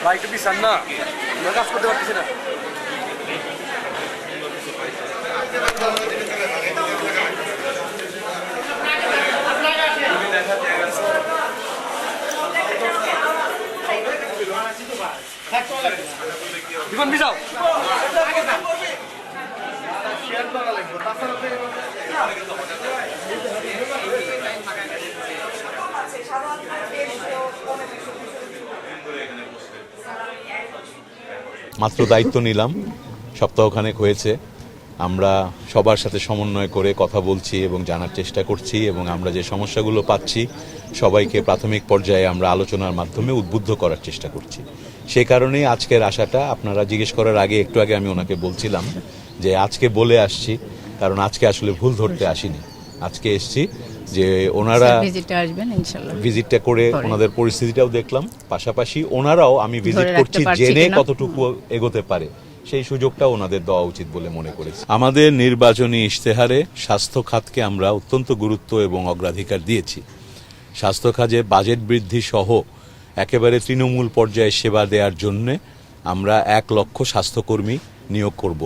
ভাই একটু পিছান না, আমরা কাজ করতে পারতেছি না। জীবন বিজাও মাত্র দায়িত্ব নিলাম, সপ্তাহখানেক হয়েছে। আমরা সবার সাথে সমন্বয় করে কথা বলছি এবং জানার চেষ্টা করছি, এবং আমরা যে সমস্যাগুলো পাচ্ছি সবাইকে প্রাথমিক পর্যায়ে আমরা আলোচনার মাধ্যমে উদ্বুদ্ধ করার চেষ্টা করছি। সে কারণেই আজকের আশাটা। আপনারা জিজ্ঞেস করার আগে একটু আগে আমি ওনাকে বলছিলাম যে আজকে বলে আসছি, কারণ আজকে আসলে ভুল ধরতে আসিনি। আজকে এসছি যে ওনারা ভিজিটটা করে ওনাদের পরিস্থিতিটাও দেখলাম, পাশাপাশি ওনারাও আমি ভিজিট করছি জেনে কতটুকু এগোতে পারে সেই সুযোগটা ওনাদের দেওয়া উচিত বলে মনে করেছি। আমাদের নির্বাচনী ইশতেহারে স্বাস্থ্য খাতকে আমরা অত্যন্ত গুরুত্ব এবং অগ্রাধিকার দিয়েছি। স্বাস্থ্য খাতে বাজেট বৃদ্ধি সহ একেবারে তৃণমূল পর্যায়ে সেবা দেওয়ার জন্য আমরা 1 লক্ষ স্বাস্থ্যকর্মী নিয়োগ করব,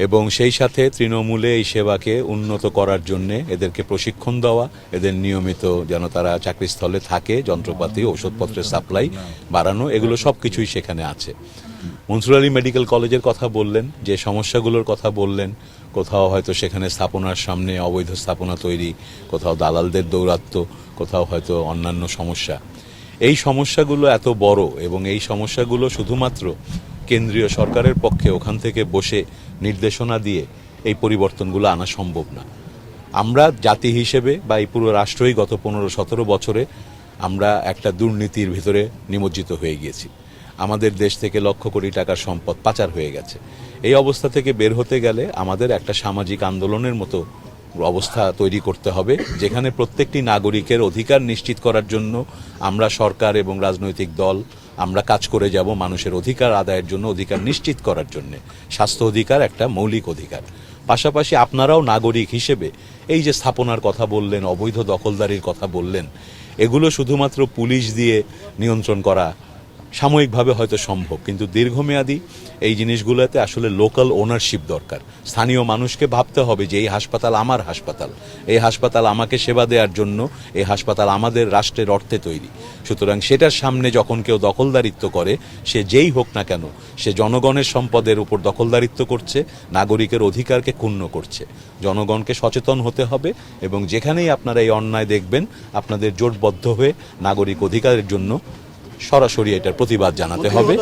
এবং সেই সাথে তৃণমূলে এই সেবাকে উন্নত করার জন্য এদেরকে প্রশিক্ষণ দেওয়া, এদের নিয়মিত যেন তারা চাকরিস্থলে থাকে, যন্ত্রপাতি ওষুধপত্রের সাপ্লাই বাড়ানো, এগুলো সব কিছুই সেখানে আছে। মনসুর আলী মেডিকেল কলেজের কথা বললেন, যে সমস্যাগুলোর কথা বললেন, কোথাও হয়তো সেখানে স্থাপনার সামনে অবৈধ স্থাপনা তৈরি, কোথাও দালালদের দৌরাত্ম্য, কোথাও হয়তো অন্যান্য সমস্যা। এই সমস্যাগুলো এত বড়, এবং এই সমস্যাগুলো শুধুমাত্র কেন্দ্রীয় সরকারের পক্ষে ওখান থেকে বসে নির্দেশনা দিয়ে এই পরিবর্তনগুলো আনা সম্ভব না। আমরা জাতি হিসেবে বা এই পুরো রাষ্ট্রই গত 15-17 বছরে আমরা একটা দুর্নীতির ভিতরে নিমজ্জিত হয়ে গিয়েছি। আমাদের দেশ থেকে লক্ষ কোটি টাকার সম্পদ পাচার হয়ে গেছে। এই অবস্থা থেকে বের হতে গেলে আমাদের একটা সামাজিক আন্দোলনের মতো অবস্থা তৈরি করতে হবে, যেখানে প্রত্যেকটি নাগরিকের অধিকার নিশ্চিত করার জন্য আমরা সরকার এবং রাজনৈতিক দল আমরা কাজ করে যাব মানুষের অধিকার আদায়ের জন্য, অধিকার নিশ্চিত করার জন্য। স্বাস্থ্য অধিকার একটা মৌলিক অধিকার। পাশাপাশি আপনারাও নাগরিক হিসেবে এই যে স্থাপনার কথা বললেন, অবৈধ দখলদারির কথা বললেন, এগুলো শুধুমাত্র পুলিশ দিয়ে নিয়ন্ত্রণ করা সাময়িকভাবে হয়তো সম্ভব, কিন্তু দীর্ঘমেয়াদী এই জিনিসগুলোতে আসলে লোকাল ওনারশিপ দরকার। স্থানীয় মানুষকে ভাবতে হবে যে এই হাসপাতাল আমার হাসপাতাল, এই হাসপাতাল আমাকে সেবা দেওয়ার জন্য, এই হাসপাতাল আমাদের রাষ্ট্রের অর্থে তৈরি। সুতরাং সেটার সামনে যখন কেউ দখলদারিত্ব করে, সে যেই হোক না কেন, সে জনগণের সম্পদের উপর দখলদারিত্ব করছে, নাগরিকের অধিকারকে ক্ষুণ্ণ করছে। জনগণকে সচেতন হতে হবে, এবং যেখানেই আপনারা এই অন্যায় দেখবেন আপনাদের জোটবদ্ধ হয়ে নাগরিক অধিকারের জন্য সরাসরি এটার প্রতিবাদ জানাতে হবে।